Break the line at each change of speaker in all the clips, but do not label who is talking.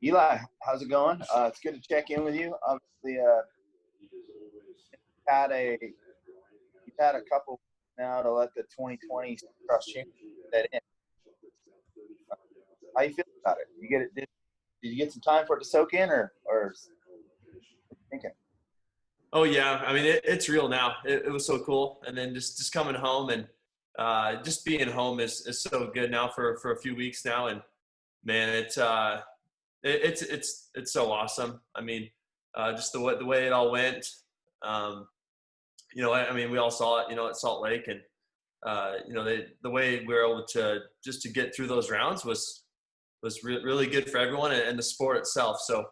Eli, how's it going? It's good to check in with you. Obviously, had a you've had a couple now to let the 2020 cross championship set in. How you feel about it? You get it? Did you get some time for it to soak in, or thinking?
Oh yeah, I mean it's real now. It was so cool, and then just coming home and just being home is so good now for a few weeks now, and man, it's so awesome. I mean, just the way it all went. Um, I mean, we all saw it, at Salt Lake, and the way we were able to just to get through those rounds was really good for everyone and the sport itself. So.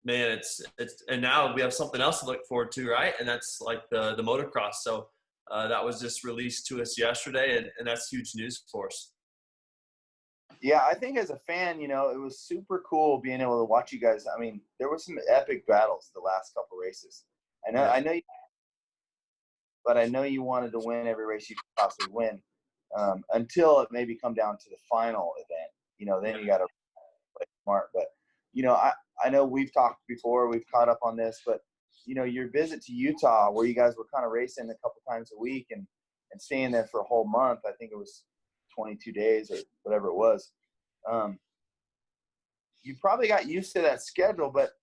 Man, it's and now we have something else to look forward to, right? And that's like the motocross. So that was just released to us yesterday, and that's huge news for us.
Yeah, I think as a fan, it was super cool being able to watch you guys. I mean, there were some epic battles the last couple races. I know,
Yeah.
I know, but I know you wanted to win every race you could possibly win until it maybe come down to the final event. Then you got to play smart. But I know we've talked before, we've caught up on this, but your visit to Utah, where you guys were kind of racing a couple times a week and staying there for a whole month. I think it was 22 days or whatever it was. You probably got used to that schedule, but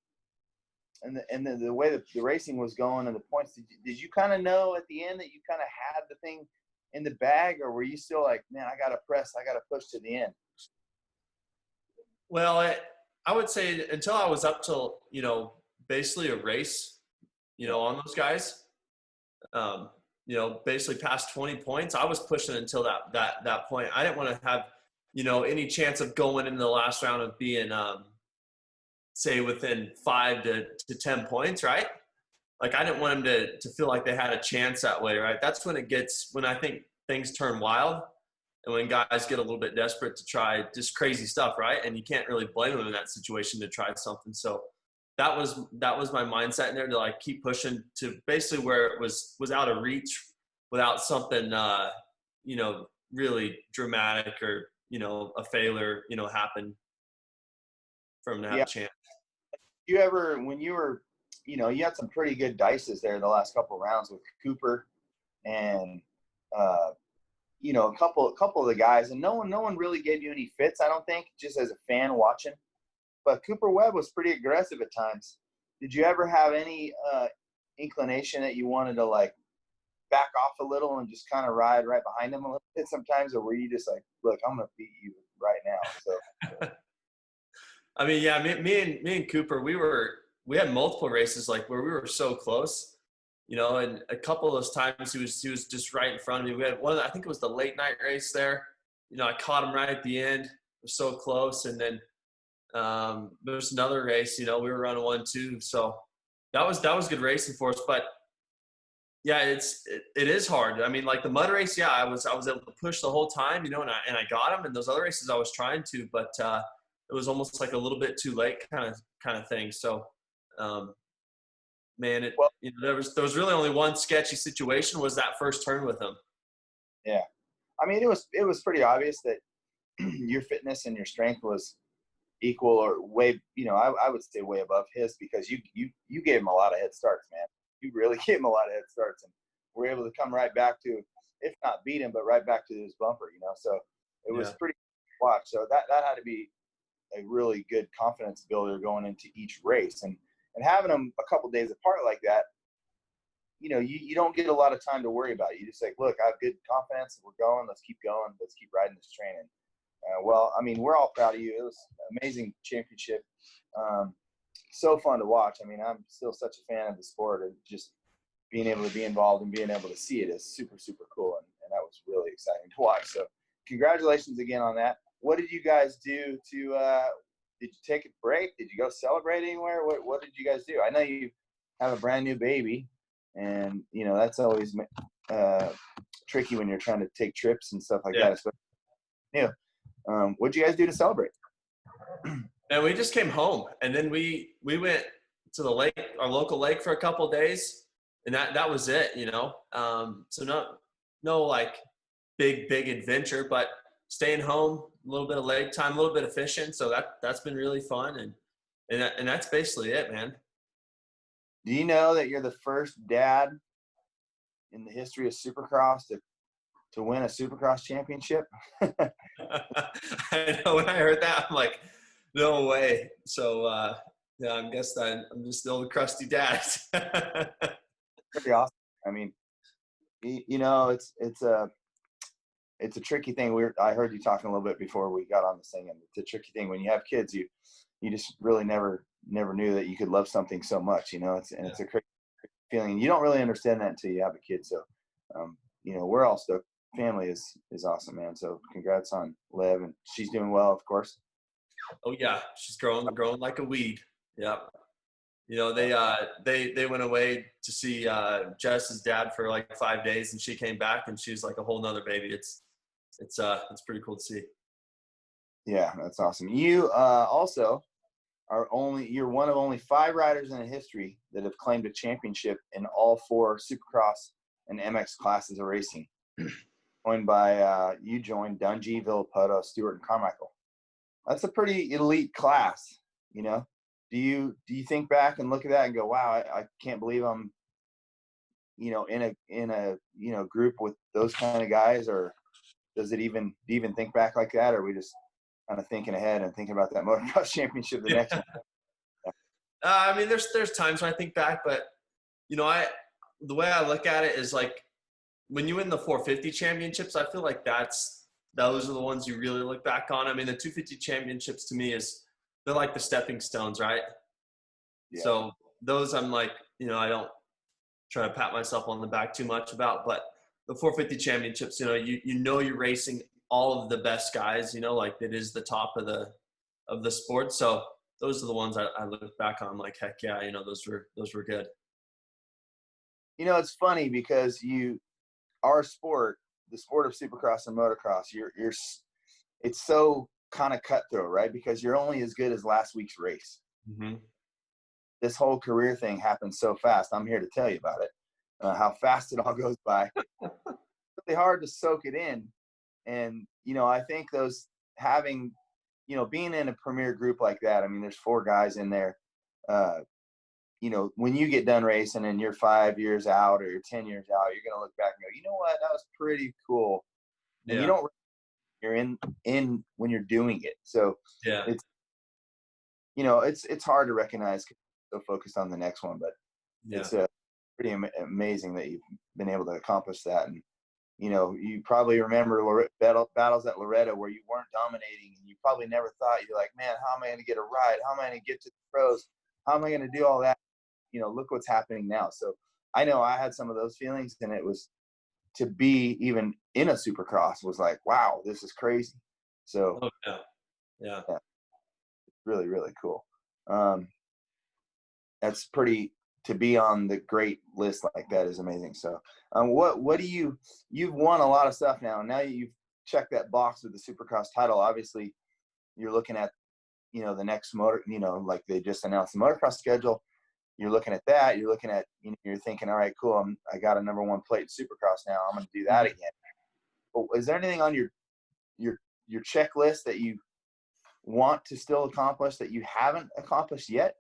and the way that the racing was going and the points, did you kind of know at the end that you kind of had the thing in the bag, or were you still like, man, I got to push to the end?
Well, I would say until I was up till basically a race, on those guys, basically past 20 points, I was pushing until that point. I didn't want to have any chance of going into the last round of being say within 5 to 10 points, right? Like I didn't want them to feel like they had a chance that way, right? That's when I think things turn wild, and when guys get a little bit desperate to try just crazy stuff, right? And you can't really blame them in that situation to try something. So that was my mindset in there, to like keep pushing to basically where it was out of reach without something really dramatic or a failure happen for them to have
Yeah.
a chance.
You ever, when you were, you had some pretty good dices there the last couple of rounds with Cooper and a couple of the guys, and no one really gave you any fits, I don't think, just as a fan watching. But Cooper Webb was pretty aggressive at times. Did you ever have any inclination that you wanted to like back off a little and just kind of ride right behind him a little bit sometimes, or were you just like, look, I'm gonna beat you right now? So
I mean, yeah, me and Cooper, we had multiple races like where we were so close, and a couple of those times he was just right in front of me. We had one, I think it was the late night race there. I caught him right at the end. We're so close, and then there's another race. We were running 1-2, so that was good racing for us. But yeah, it is hard. I mean, like the mud race, yeah, I was able to push the whole time, and I got him. And those other races, I was trying to, but it was almost like a little bit too late, kind of thing. So, man,
well,
there was really only one sketchy situation, was that first turn with him.
yeah, I mean, it was pretty obvious that your fitness and your strength was equal or way, I would say way above his, because you gave him a lot of head starts, man. You really gave him a lot of head starts, and were able to come right back to, if not beat him, but right back to his bumper, So it was pretty cool to watch. So that had to be a really good confidence builder going into each race, and having them a couple days apart like that, you don't get a lot of time to worry about it. You just like, look, I have good confidence. We're going. Let's keep going. Let's keep riding this train. Well, I mean, we're all proud of you. It was an amazing championship. So fun to watch. I mean, I'm still such a fan of the sport, and just being able to be involved and being able to see it is super, super cool. And that was really exciting to watch. So congratulations again on that. What did you guys do did you take a break? Did you go celebrate anywhere? What did you guys do? I know you have a brand new baby, and, that's always tricky when you're trying to take trips and stuff like that. Especially what did you guys do to celebrate?
And we just came home, and then we went to the lake, our local lake, for a couple of days, and that was it. So no like big adventure, but staying home, a little bit of leg time, a little bit of fishing. So that's been really fun. And that's basically it, man.
Do you know that you're the first dad in the history of Supercross to win a Supercross championship?
I know, when I heard that, I'm like, no way. So, yeah, I guess I'm just the old crusty dad.
Pretty awesome. I mean, you know, it's a tricky thing. I heard you talking a little bit before we got on this thing, and it's a tricky thing when you have kids. You just really never knew that you could love something so much. You know, it's a crazy feeling. You don't really understand that until you have a kid. So, you know, we're all stoked. Family is awesome, man. So congrats on Liv, and she's doing well, of course.
Oh yeah, she's growing like a weed. Yep. You know, they went away to see Jess's dad for like 5 days, and she came back, and she's like a whole nother baby. It's pretty cool to see.
Yeah, that's awesome. You also you're one of only 5 riders in history that have claimed a championship in all 4 Supercross and MX classes of racing. Joined by you joined Dungey, Villapoto, Stewart, and Carmichael. That's a pretty elite class, you know. Do you think back and look at that and go, wow, I can't believe I'm, you know, in a you know, group with those kind of guys? Or does it do you even think back like that, or are we just kind of thinking ahead and thinking about that motocross championship the next one?
I mean, there's times when I think back, but you know, the way I look at it is like, when you win the 450 championships, I feel like those are the ones you really look back on. I mean, the 250 championships to me they're like the stepping stones, right? Yeah. So those I'm like, you know, I don't try to pat myself on the back too much about, but the 450 championships, you know, you know, you're racing all of the best guys, you know, like it is the top of the sport. So those are the ones I look back on. I'm like, heck yeah, you know, those were good.
You know, it's funny because our sport, the sport of Supercross and motocross, it's so kind of cutthroat, right? Because you're only as good as last week's race.
Mm-hmm.
This whole career thing happens so fast. I'm here to tell you about it, how fast it all goes by. It's really hard to soak it in. And, you know, I think having, you know, being in a premier group like that, I mean, there's 4 guys in there. You know, when you get done racing and you're 5 years out or you're 10 years out, you're going to look back and go, you know what, that was pretty cool. And you don't, you're in when you're doing it. So
yeah,
it's, you know, it's hard to recognize because you're so focused on the next one, but it's pretty amazing that you've been able to accomplish that. And, you know, you probably remember battles at Loretta where you weren't dominating, and you probably never thought, you're like, man, how am I going to get a ride? How am I going to get to the pros? How am I going to do all that? You know, look what's happening now. So I know I had some of those feelings, and it was to be even in a Supercross was like, wow, this is crazy. So
yeah.
It's really, really cool. That's pretty, to be on the great list like that is amazing. So what do you've won a lot of stuff now. Now you've checked that box with the Supercross title. Obviously you're looking at, you know, the next you know, like they just announced the motocross schedule. You're looking at that. You're looking at, you know, you're thinking, all right, cool. I got a number 1 plate Supercross now. I'm going to do that again. But is there anything on your checklist that you want to still accomplish that you haven't accomplished yet?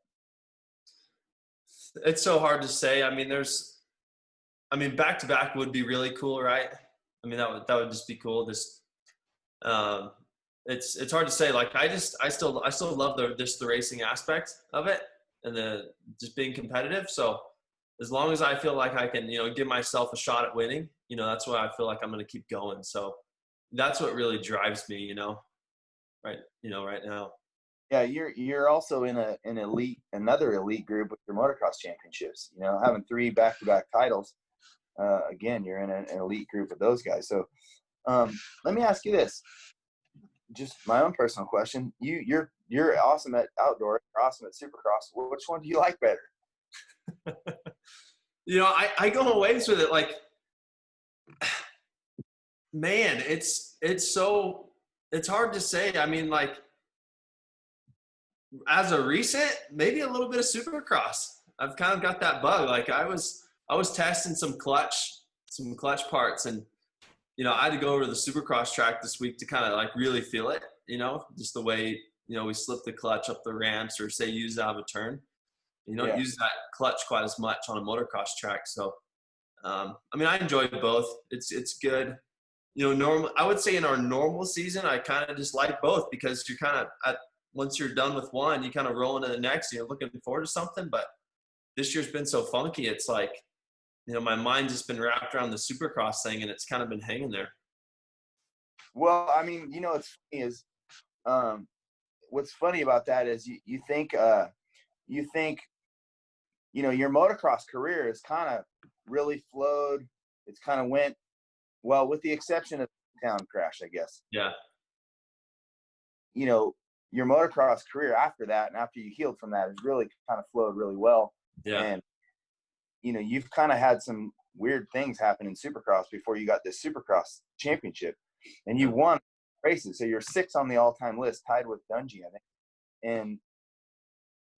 It's so hard to say. I mean, back to back would be really cool, right? I mean, that would just be cool. Just, it's hard to say. Like, I still love the racing aspect of it and just being competitive. So as long as I feel like I can, you know, give myself a shot at winning, you know, that's why I feel like I'm going to keep going. So that's what really drives me, you know, right now.
Yeah, you're also in another elite group with your motocross championships. You know, having 3 back-to-back titles. Again, you're in an elite group of those guys. So let me ask you this, just my own personal question. You're awesome at outdoor, you're awesome at Supercross. Which one do you like better?
You know, I go a ways with it. Like, man, it's hard to say. I mean, like, as a recent, maybe a little bit of Supercross. I've kind of got that bug. Like, I was testing some clutch parts, and I had to go over to the Supercross track this week to kind of like really feel it, just the way, we slip the clutch up the ramps or say use it out of a turn. You don't use that clutch quite as much on a motocross track. So, I enjoy both. It's good. I would say in our normal season, I kind of just like both because you're kind of once you're done with one, you kind of roll into the next and you're looking forward to something. But this year's been so funky. It's like, my mind's just been wrapped around the Supercross thing and it's kind of been hanging there.
Well, what's funny is, what's funny about that is you think, your motocross career has kind of really flowed. It's kind of went, well, with the exception of the town crash, I guess.
Yeah.
Your motocross career after that and after you healed from that has really kind of flowed really well.
Yeah.
And, you've kind of had some weird things happen in Supercross before you got this Supercross championship. And you won races. So you're 6 on the all-time list, tied with Dungey, I think. And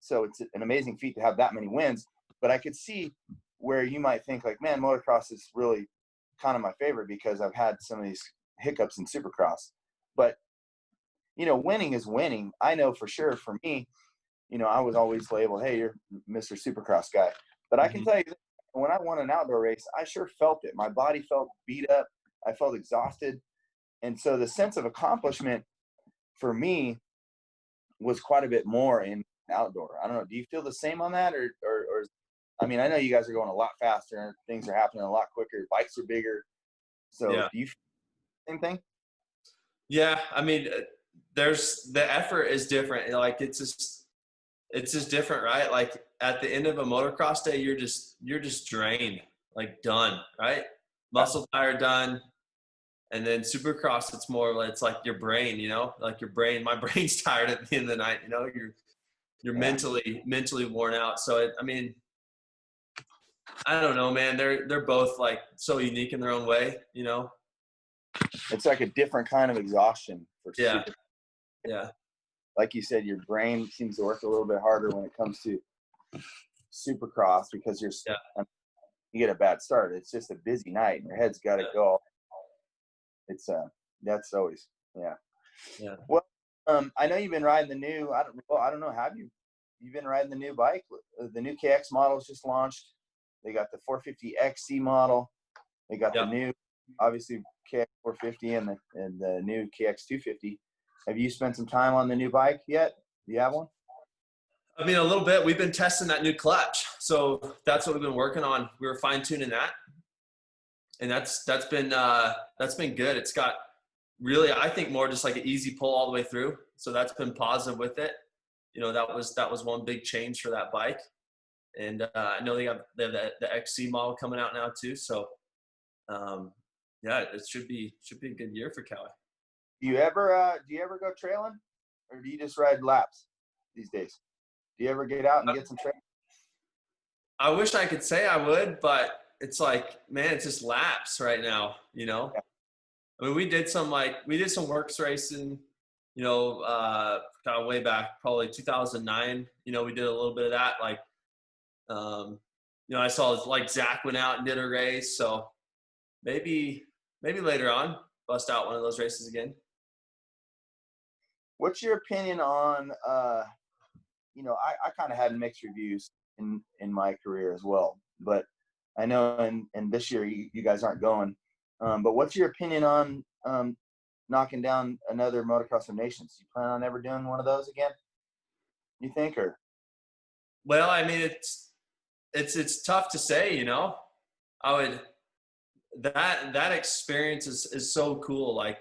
so it's an amazing feat to have that many wins. But I could see where you might think like, man, motocross is really kind of my favorite because I've had some of these hiccups in Supercross. But, winning is winning. I know for sure for me, I was always labeled, hey, you're Mr. Supercross guy. But I can tell you, when I won an outdoor race, I sure felt it. My body felt beat up. I felt exhausted. And so the sense of accomplishment for me was quite a bit more in outdoor. I don't know. Do you feel the same on that? Or I know you guys are going a lot faster and things are happening a lot quicker. Bikes are bigger. So do you feel the same thing?
Yeah. There's the effort is different. Like it's just different, right? Like at the end of a motocross day, you're just drained, like done, right? Muscle tire done. And then Supercross, it's more like, it's like your brain, like my brain's tired at the end of the night, you're mentally worn out. So I don't know, man, they're both like so unique in their own way,
It's like a different kind of exhaustion for
Yeah.
Supercross.
Yeah.
Like you said, your brain seems to work a little bit harder when it comes to Supercross because you get a bad start. It's just a busy night and your head's got to go. It's that's always
Yeah.
Well, I know you've been riding the new. I don't know. Have you? You've been riding the new bike. The new KX models just launched. They got the 450 XC model. They got the new, obviously KX 450 and the new KX 250. Have you spent some time on the new bike yet? Do you have one?
A little bit. We've been testing that new clutch, so that's what we've been working on. We were fine tuning that, and that's been good. It's got really, I think, more just like an easy pull all the way through. So that's been positive with it. That was one big change for that bike, and I know they have the XC model coming out now too. So it should be a good year for Kelly.
Do you ever go trailing, or do you just ride laps these days? Do you ever get out and get some trailing?
I wish I could say I would, but it's like, man, it's just laps right now, Yeah. We did some works racing, kind of way back, probably 2009. We did a little bit of that. Like, I saw like Zach went out and did a race. So maybe later on, bust out one of those races again.
What's your opinion on, I kind of had mixed reviews in my career as well, but I know and this year you guys aren't going. But what's your opinion on knocking down another Motocross of Nations? You plan on ever doing one of those again? You think, or?
Well, it's tough to say, I would, that experience is so cool. Like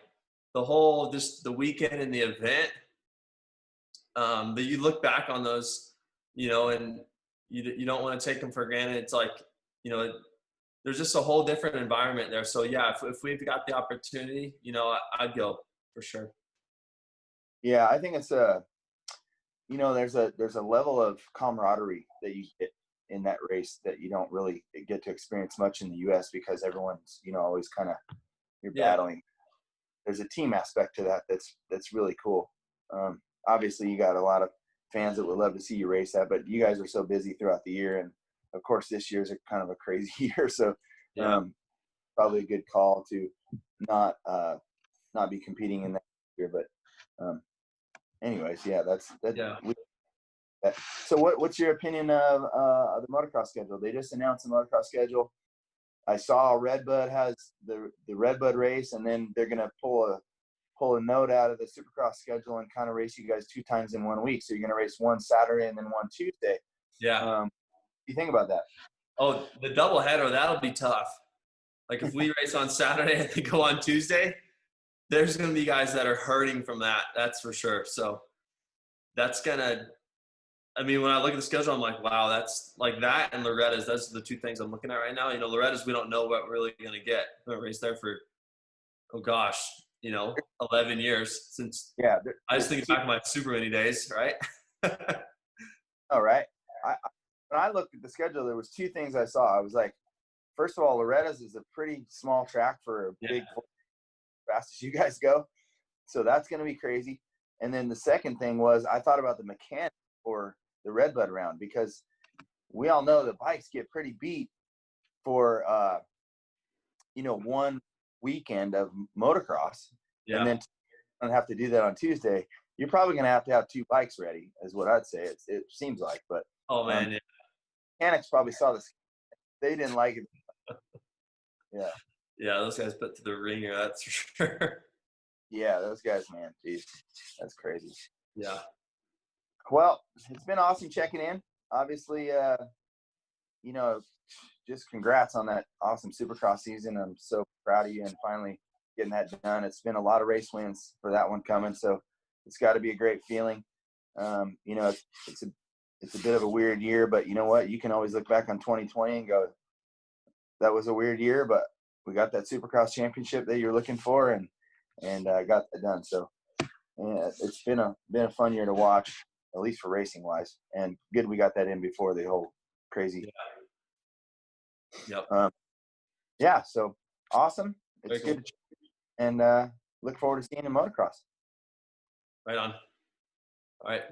the whole, just the weekend and the event, that you look back on those, and you don't want to take them for granted. It's like, there's just a whole different environment there. So yeah, if we've got the opportunity, I'd go for sure.
Yeah, I think it's there's a level of camaraderie that you get in that race that you don't really get to experience much in the US because everyone's, always kind of, you're battling. There's a team aspect to that that's really cool. Obviously you got a lot of fans that would love to see you race that, but you guys are so busy throughout the year. And of course this year's a kind of a crazy year. So probably a good call to not be competing in that year. But anyways, yeah, that's that.
Yeah.
So what's your opinion of the motocross schedule? They just announced the motocross schedule. I saw Redbud has the Redbud race, and then they're gonna pull a note out of the Supercross schedule and kind of race you guys 2 times in 1 week. So you're gonna race one Saturday and then one Tuesday.
Yeah.
What do you think about that?
Oh, the doubleheader, that'll be tough. Like if we race on Saturday and they go on Tuesday, there's gonna be guys that are hurting from that. That's for sure. So that's gonna. I mean, when I look at the schedule, I'm like, wow, that's like that and Loretta's. Those are the 2 things I'm looking at right now. You know, Loretta's, we don't know what we're really going to get. We're going to race there for, oh gosh, 11 years since.
Yeah.
I just think back to my Super Mini days, right?
All right. When I looked at the schedule, there was 2 things I saw. I was like, first of all, Loretta's is a pretty small track for a big, fast as you guys go. So that's going to be crazy. And then the second thing was I thought about the mechanics for the Redbud round, because we all know the bikes get pretty beat for, 1 weekend of motocross.
Yeah.
And then don't have to do that on Tuesday. You're probably going to have 2 bikes ready, is what I'd say. It seems like, but
oh man, yeah.
Mechanics probably saw this. They didn't like it. Yeah.
Yeah, those guys put to the ringer, that's for sure.
Yeah, those guys, man, geez, that's crazy.
Yeah.
Well, it's been awesome checking in. Obviously, just congrats on that awesome Supercross season. I'm so proud of you and finally getting that done. It's been a lot of race wins for that one coming, so it's got to be a great feeling. It's a bit of a weird year, but you know what? You can always look back on 2020 and go, that was a weird year, but we got that Supercross championship that you're looking for, and got that done. So yeah, it's been a fun year to watch, at least for racing wise, and good we got that in before the whole crazy.
Yeah. Yep.
Yeah. So awesome. It's
Very
good, and look forward to seeing you in motocross.
Right on. All right.